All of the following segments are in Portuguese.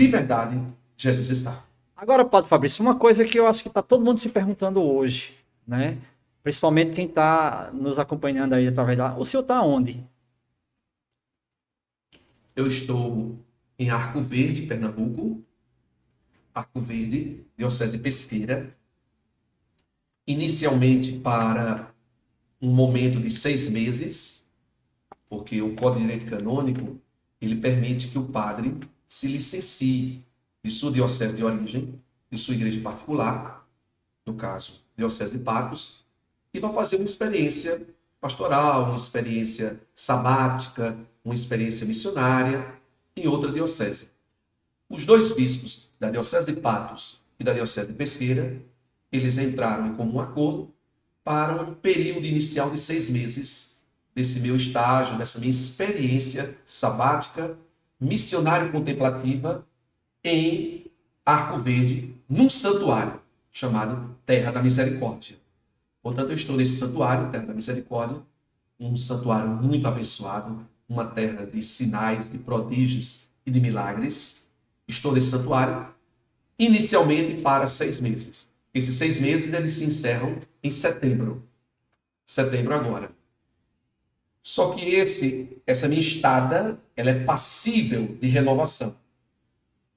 de verdade Jesus está. Agora, Padre Fabrício, uma coisa que eu acho que está todo mundo se perguntando hoje, né? Principalmente quem está nos acompanhando aí através da... O senhor está onde? Eu estou em Arco Verde, Pernambuco, Arco Verde, Diocese de Pesqueira, inicialmente para um momento de 6 meses, porque o Código de Direito Canônico, ele permite que o padre se licencie de sua diocese de origem, de sua igreja particular, no caso, Diocese de Patos, e vai fazer uma experiência pastoral, uma experiência sabática, uma experiência missionária em outra diocese. Os 2 bispos da Diocese de Patos e da Diocese de Pesqueira, eles entraram em comum acordo para um período inicial de 6 meses desse meu estágio, dessa minha experiência sabática, missionária contemplativa em Arco Verde, num santuário chamado Terra da Misericórdia. Portanto, eu estou nesse santuário, Terra da Misericórdia, um santuário muito abençoado, uma terra de sinais, de prodígios e de milagres. Estou nesse santuário, inicialmente para 6 meses. Esses 6 meses eles se encerram em setembro. Setembro agora. Só que essa minha estada, ela é passível de renovação,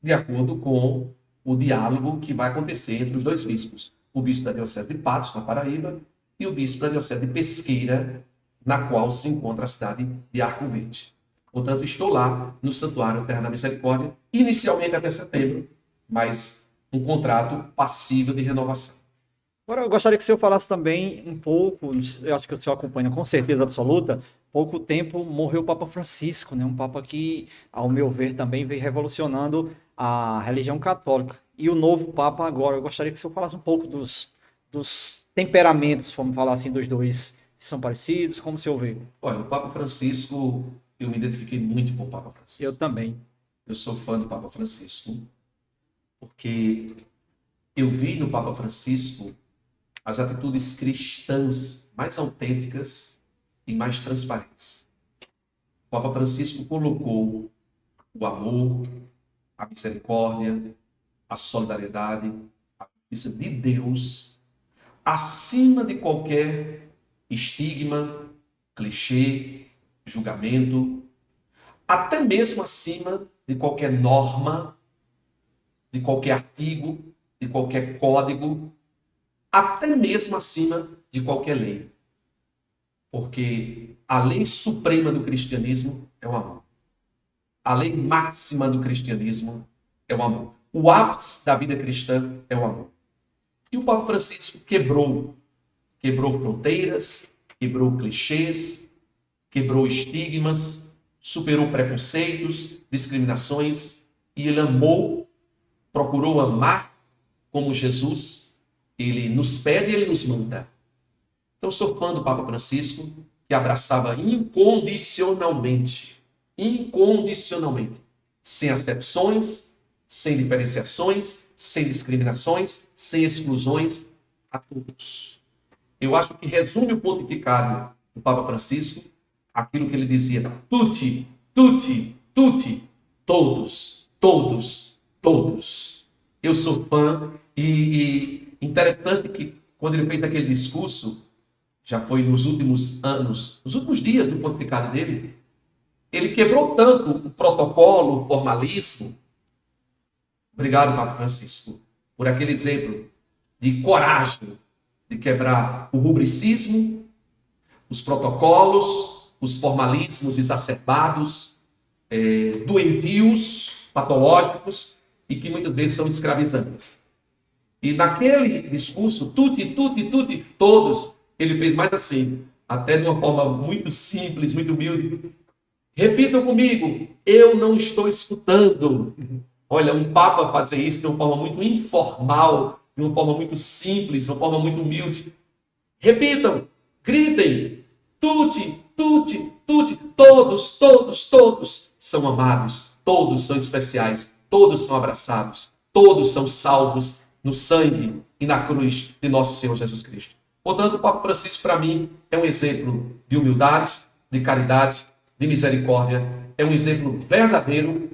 de acordo com o diálogo que vai acontecer entre os 2 bispos. O bispo da Diocese de Patos, na Paraíba, e o bispo da Diocese de Pesqueira, na qual se encontra a cidade de Arco Verde. Portanto, estou lá no Santuário Terra da Misericórdia, inicialmente até setembro, mas um contrato passível de renovação. Agora, eu gostaria que o senhor falasse também um pouco, eu acho que o senhor acompanha com certeza absoluta, pouco tempo morreu o Papa Francisco, né? Um Papa que, ao meu ver, também veio revolucionando a religião católica. E o novo Papa agora, eu gostaria que o senhor falasse um pouco dos temperamentos, vamos falar assim, dos dois, se são parecidos, como o senhor vê? Olha, o Papa Francisco, eu me identifiquei muito com o Papa Francisco. Eu também. Eu sou fã do Papa Francisco, porque eu vi no Papa Francisco as atitudes cristãs mais autênticas e mais transparentes. O Papa Francisco colocou o amor, a misericórdia, a solidariedade, a justiça de Deus acima de qualquer estigma, clichê, julgamento, até mesmo acima de qualquer norma, de qualquer artigo, de qualquer código, até mesmo acima de qualquer lei. Porque a lei suprema do cristianismo é o amor. A lei máxima do cristianismo é o amor. O ápice da vida cristã é o amor. E o Papa Francisco quebrou fronteiras, quebrou clichês, quebrou estigmas, superou preconceitos, discriminações, e ele amou, procurou amar como Jesus, ele nos pede e ele nos manda. Então, eu sou fã do Papa Francisco, que abraçava incondicionalmente, sem acepções, sem diferenciações, sem discriminações, sem exclusões, a todos. Eu acho que resume o pontificado do Papa Francisco aquilo que ele dizia: tutti, tutti, tutti, todos, todos, todos. Eu sou fã e interessante que quando ele fez aquele discurso, já foi nos últimos anos, nos últimos dias do pontificado dele, ele quebrou tanto o protocolo, o formalismo. Obrigado, Papa Francisco, por aquele exemplo de coragem de quebrar o rubricismo, os protocolos, os formalismos exacerbados, doentios, patológicos e que muitas vezes são escravizantes. E naquele discurso, tutti, tutti, tutti, todos, ele fez mais assim, até de uma forma muito simples, muito humilde. Repitam comigo: eu não estou escutando. Olha, um Papa fazer isso de uma forma muito informal, de uma forma muito simples, de uma forma muito humilde. Repitam, gritem: tutti, tutti, tutti, todos, todos, todos são amados, todos são especiais, todos são abraçados, todos são salvos no sangue e na cruz de nosso Senhor Jesus Cristo. Portanto, o Papa Francisco, para mim, é um exemplo de humildade, de caridade, de misericórdia, é um exemplo verdadeiro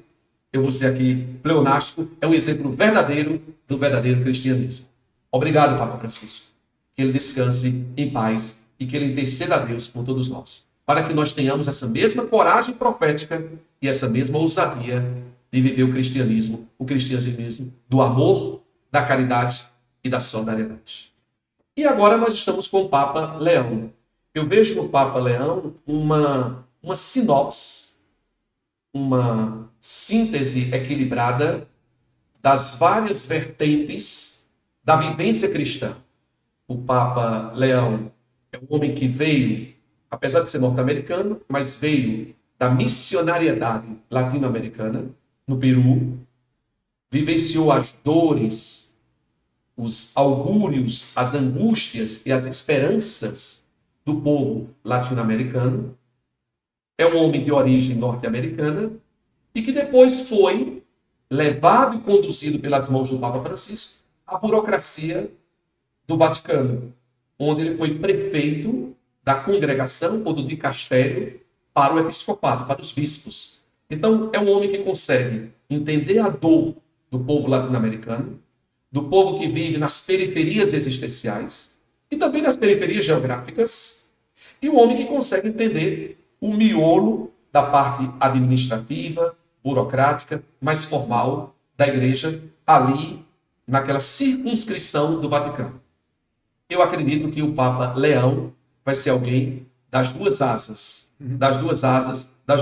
eu vou ser aqui pleonástico, é um exemplo verdadeiro do verdadeiro cristianismo. Obrigado, Papa Francisco. Que ele descanse em paz e que ele interceda a Deus por todos nós, para que nós tenhamos essa mesma coragem profética e essa mesma ousadia de viver o cristianismo do amor, da caridade e da solidariedade. E agora nós estamos com o Papa Leão. Eu vejo no Papa Leão uma sinopse, uma síntese equilibrada das várias vertentes da vivência cristã. O Papa Leão é um homem que veio, apesar de ser norte-americano, mas veio da missionariedade latino-americana, no Peru, vivenciou as dores, os augúrios, as angústias e as esperanças do povo latino-americano. É um homem de origem norte-americana e que depois foi levado e conduzido pelas mãos do Papa Francisco à burocracia do Vaticano, onde ele foi prefeito da congregação ou do dicastério para o episcopado, para os bispos. Então, é um homem que consegue entender a dor do povo latino-americano, do povo que vive nas periferias existenciais e também nas periferias geográficas, e um homem que consegue entender o miolo da parte administrativa, burocrática, mais formal da igreja, ali naquela circunscrição do Vaticano. Eu acredito que o Papa Leão vai ser alguém das duas asas, das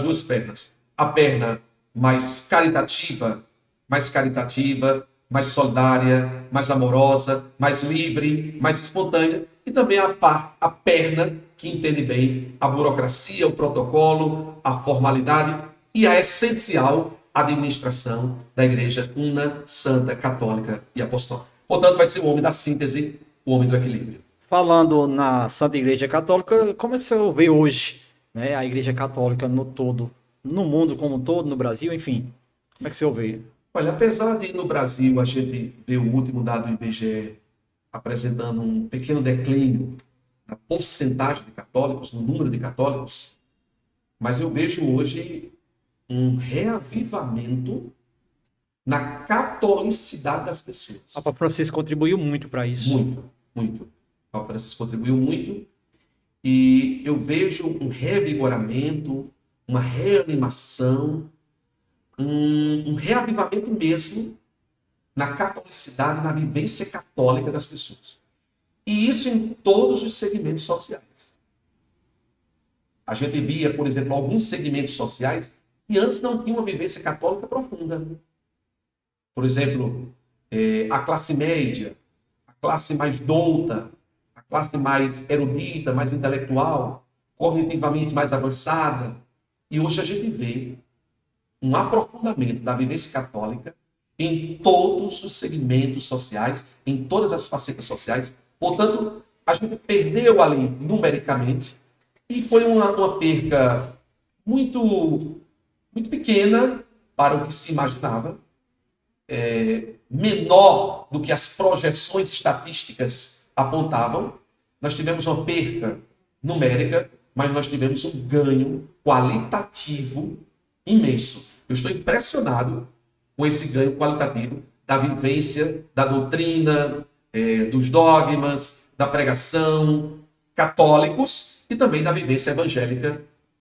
duas pernas. A perna mais caritativa, mais solidária, mais amorosa, mais livre, mais espontânea, e também a perna que entende bem a burocracia, o protocolo, a formalidade e a essencial administração da Igreja una, santa, católica e apostólica. Portanto, vai ser o homem da síntese, o homem do equilíbrio. Falando na Santa Igreja Católica, como é que você vê hoje, né, a Igreja Católica no todo, no mundo como um todo, no Brasil, enfim? Como é que você vê? Olha, apesar de no Brasil a gente ver o último dado do IBGE apresentando um pequeno declínio na porcentagem de católicos, no número de católicos, mas eu vejo hoje um reavivamento na catolicidade das pessoas. O Papa Francisco contribuiu muito para isso. Muito, muito. O Papa Francisco contribuiu muito e eu vejo um revigoramento, uma reanimação, um reavivamento mesmo na catolicidade, na vivência católica das pessoas. E isso em todos os segmentos sociais. A gente via, por exemplo, alguns segmentos sociais que antes não tinham uma vivência católica profunda. Por exemplo, a classe média, a classe mais douta, a classe mais erudita, mais intelectual, cognitivamente mais avançada. E hoje a gente vê um aprofundamento da vivência católica em todos os segmentos sociais, em todas as facetas sociais. Portanto, a gente perdeu ali numericamente e foi uma perca muito pequena para o que se imaginava, menor do que as projeções estatísticas apontavam. Nós tivemos uma perca numérica, mas nós tivemos um ganho qualitativo imenso. Eu estou impressionado com esse ganho qualitativo da vivência, da doutrina, dos dogmas, da pregação católicos e também da vivência evangélica